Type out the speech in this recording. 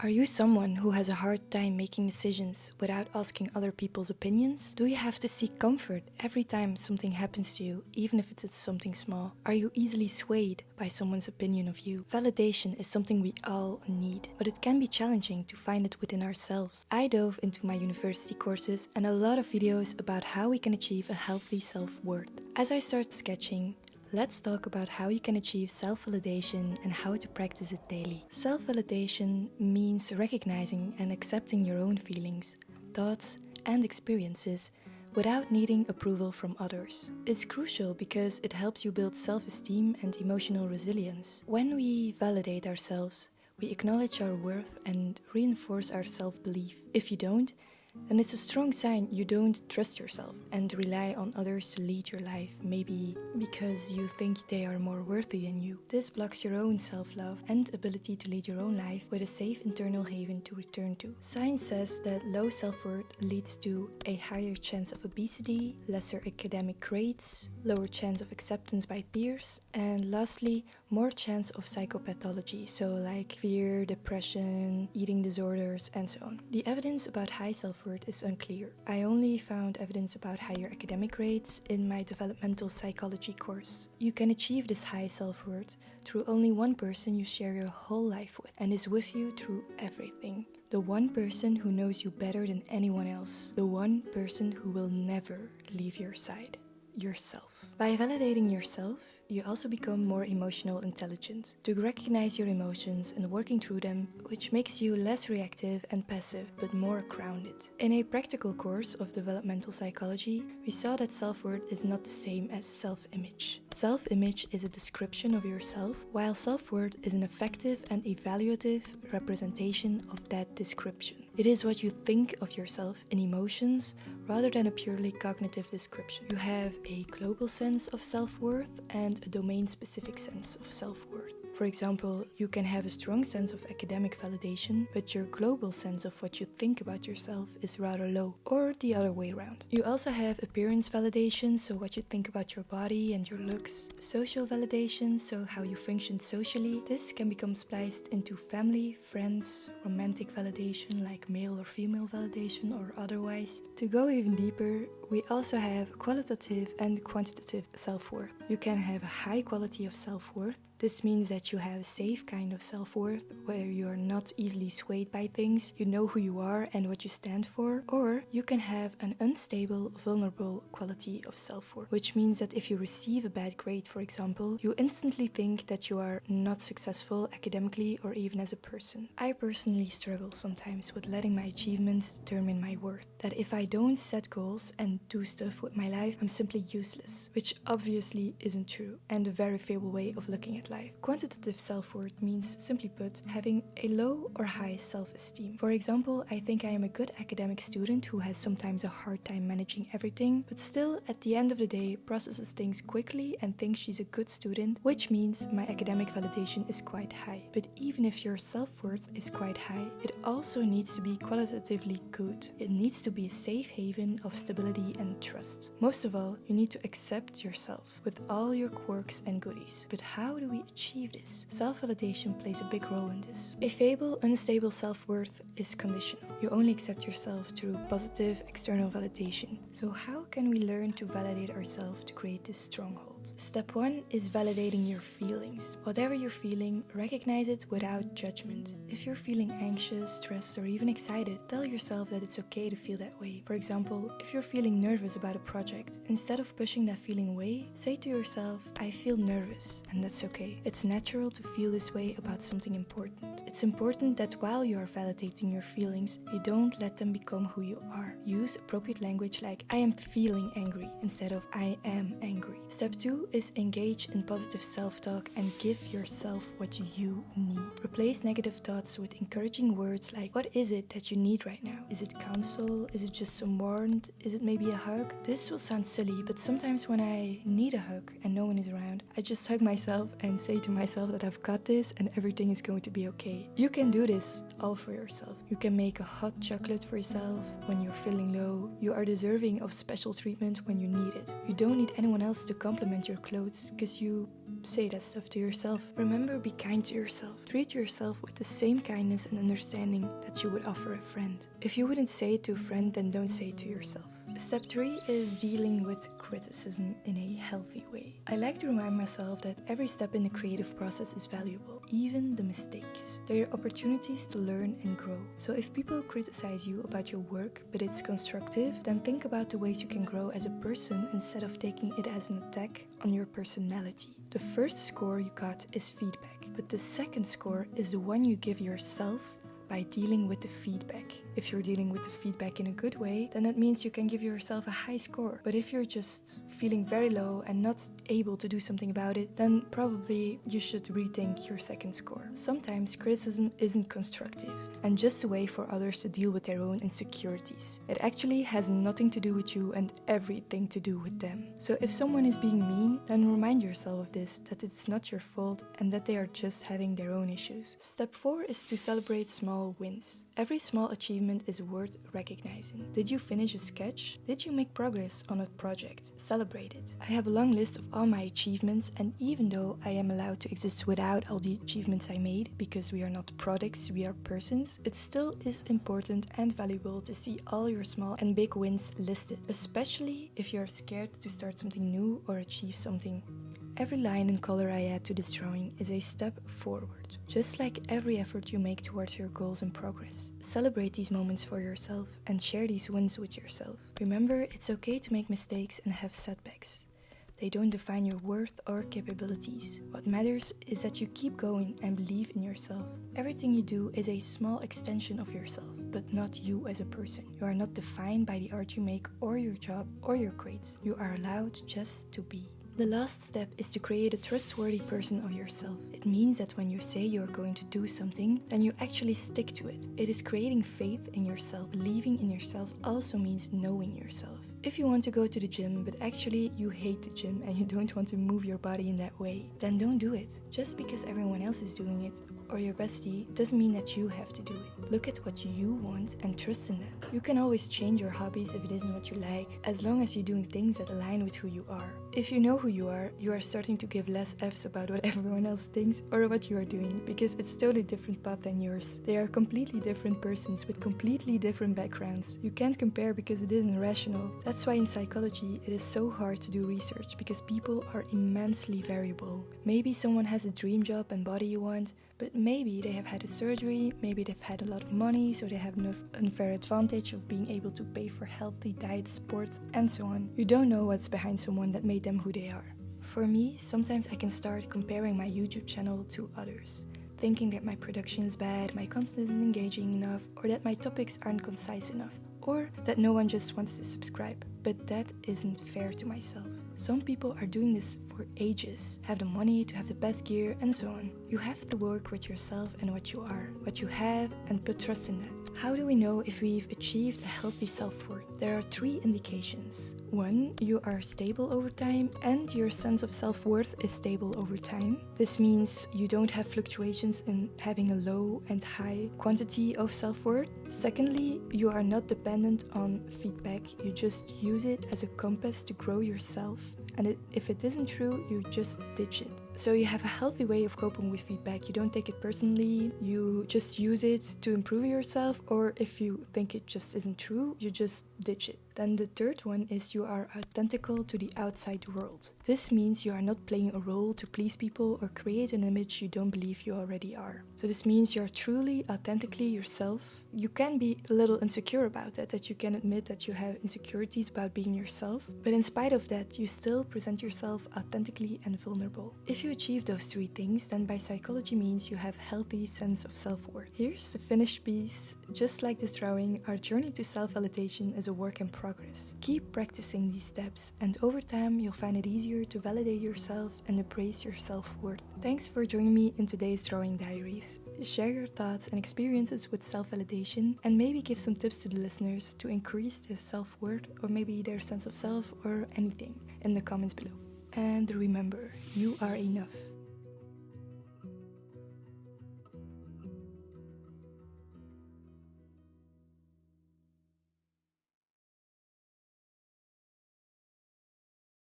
Are you someone who has a hard time making decisions without asking other people's opinions? Do you have to seek comfort every time something happens to you, even if it's something small? Are you easily swayed by someone's opinion of you? Validation is something we all need, but it can be challenging to find it within ourselves. I dove into my university courses and a lot of videos about how we can achieve a healthy self-worth. As I start sketching, let's talk about how you can achieve self-validation and how to practice it daily. Self-validation means recognizing and accepting your own feelings, thoughts, and experiences without needing approval from others. It's crucial because it helps you build self-esteem and emotional resilience. When we validate ourselves, we acknowledge our worth and reinforce our self-belief. If you don't, then it's a strong sign you don't trust yourself and rely on others to lead your life, maybe because you think they are more worthy than you. This blocks your own self-love and ability to lead your own life with a safe internal haven to return to. Science says that low self-worth leads to a higher chance of obesity, lesser academic grades, lower chance of acceptance by peers, and lastly, more chance of psychopathology, so like fear, depression, eating disorders, and so on. The evidence about high self-worth is unclear. I only found evidence about higher academic grades in my developmental psychology course. You can achieve this high self-worth through only one person you share your whole life with and is with you through everything. The one person who knows you better than anyone else. The one person who will never leave your side. Yourself. By validating yourself, you also become more emotional intelligent to recognize your emotions and working through them, which makes you less reactive and passive, but more grounded. In a practical course of developmental psychology, we saw that self-worth is not the same as self-image. Self-image is a description of yourself, while self-worth is an effective and evaluative representation of that description. It is what you think of yourself in emotions rather than a purely cognitive description. You have a global sense of self-worth and a domain-specific sense of self-worth. For example, you can have a strong sense of academic validation, but your global sense of what you think about yourself is rather low, or the other way around. You also have appearance validation, so what you think about your body and your looks. Social validation, so how you function socially. This can become spliced into family, friends, romantic validation like male or female validation or otherwise. To go even deeper, we also have qualitative and quantitative self-worth. You can have a high quality of self-worth. This means that you have a safe kind of self-worth where you are not easily swayed by things, you know who you are and what you stand for, or you can have an unstable, vulnerable quality of self-worth, which means that if you receive a bad grade, for example, you instantly think that you are not successful academically or even as a person. I personally struggle sometimes with letting my achievements determine my worth, that if I don't set goals and do stuff with my life, I'm simply useless, which obviously isn't true and a very favorable way of looking at life. Quantitative self-worth means, simply put, having a low or high self-esteem. For example, I think I am a good academic student who has sometimes a hard time managing everything, but still, at the end of the day, processes things quickly and thinks she's a good student, which means my academic validation is quite high. But even if your self-worth is quite high, it also needs to be qualitatively good. It needs to be a safe haven of stability and trust. Most of all, you need to accept yourself with all your quirks and goodies. But how do we achieve this? Self-validation plays a big role in this. A feeble, unstable self-worth is conditional. You only accept yourself through positive external validation. So how can we learn to validate ourselves to create this stronghold? Step 1 is validating your feelings. Whatever you're feeling, recognize it without judgment. If you're feeling anxious, stressed, or even excited, tell yourself that it's okay to feel that way. For example, if you're feeling nervous about a project, instead of pushing that feeling away, say to yourself, I feel nervous, and that's okay. It's natural to feel this way about something important. It's important that while you are validating your feelings, you don't let them become who you are. Use appropriate language like I am feeling angry instead of I am angry. Step 2 is engage in positive self-talk and give yourself what you need. Replace negative thoughts with encouraging words like, what is it that you need right now? Is it counsel? Is it just some warmth? Is it maybe a hug? This will sound silly, but sometimes when I need a hug and no one is around, I just hug myself and say to myself that I've got this and everything is going to be okay. You can do this all for yourself. You can make a hot chocolate for yourself when you're feeling low. You are deserving of special treatment when you need it. You don't need anyone else to compliment your clothes because you say that stuff to yourself. Remember, be kind to yourself. Treat yourself with the same kindness and understanding that you would offer a friend. If you wouldn't say it to a friend, then don't say it to yourself. Step 3 is dealing with criticism in a healthy way. I like to remind myself that every step in the creative process is valuable, even the mistakes. They are opportunities to learn and grow. So if people criticize you about your work, but it's constructive, then think about the ways you can grow as a person instead of taking it as an attack on your personality. The first score you got is feedback, but the second score is the one you give yourself by dealing with the feedback. If you're dealing with the feedback in a good way, then that means you can give yourself a high score. But if you're just feeling very low and not able to do something about it, then probably you should rethink your second score. Sometimes criticism isn't constructive and just a way for others to deal with their own insecurities. It actually has nothing to do with you and everything to do with them. So if someone is being mean, then remind yourself of this, that it's not your fault and that they are just having their own issues. Step 4 is to celebrate small wins. Every small achievement is worth recognizing. Did you finish a sketch? Did you make progress on a project? Celebrate it. I have a long list of all my achievements, and even though I am allowed to exist without all the achievements I made, because we are not products, we are persons, it still is important and valuable to see all your small and big wins listed, especially if you're scared to start something new or achieve something. Every line and color I add to this drawing is a step forward, just like every effort you make towards your goals and progress. Celebrate these moments for yourself and share these wins with yourself. Remember, it's okay to make mistakes and have setbacks. They don't define your worth or capabilities. What matters is that you keep going and believe in yourself. Everything you do is a small extension of yourself, but not you as a person. You are not defined by the art you make or your job or your grades. You are allowed just to be. The last step is to create a trustworthy person of yourself. It means that when you say you are going to do something, then you actually stick to it. It is creating faith in yourself. Believing in yourself also means knowing yourself. If you want to go to the gym, but actually you hate the gym and you don't want to move your body in that way, then don't do it. Just because everyone else is doing it, or your bestie, doesn't mean that you have to do it. Look at what you want and trust in that. You can always change your hobbies if it isn't what you like, as long as you're doing things that align with who you are. If you know who you are starting to give less F's about what everyone else thinks or what you are doing, because it's totally different path than yours. They are completely different persons with completely different backgrounds. You can't compare because it isn't rational. That's why in psychology it is so hard to do research, because people are immensely variable. Maybe someone has a dream job and body you want, but maybe they have had a surgery, maybe they've had a lot of money, so they have an unfair advantage of being able to pay for healthy diet, sports, and so on. You don't know what's behind someone that made them who they are. For me, sometimes I can start comparing my YouTube channel to others, thinking that my production is bad, my content isn't engaging enough, or that my topics aren't concise enough, or that no one just wants to subscribe. But that isn't fair to myself. Some people are doing this for ages, have the money to have the best gear, and so on. You have to work with yourself and what you are, what you have, and put trust in that. How do we know if we've achieved a healthy self-worth? There are 3 indications. 1, you are stable over time and your sense of self-worth is stable over time. This means you don't have fluctuations in having a low and high quantity of self-worth. Secondly, you are not dependent on feedback. You just use it as a compass to grow yourself. And if it isn't true, you just ditch it. So you have a healthy way of coping with feedback. You don't take it personally, you just use it to improve yourself, or if you think it just isn't true, you just ditch it. Then the third one is you are authentical to the outside world. This means you are not playing a role to please people or create an image you don't believe you already are. So this means you are truly, authentically yourself. You can be a little insecure about that you can admit that you have insecurities about being yourself, but in spite of that, you still present yourself authentically and vulnerable. If you achieve those 3 things, then by psychology means you have healthy sense of self-worth. Here's the finished piece. Just like this drawing, our journey to self-validation is a work in progress. Keep practicing these steps, and over time you'll find it easier to validate yourself and embrace your self-worth. Thanks for joining me in today's drawing diaries. Share your thoughts and experiences with self-validation, and maybe give some tips to the listeners to increase their self-worth or maybe their sense of self or anything in the comments below. And remember, you are enough.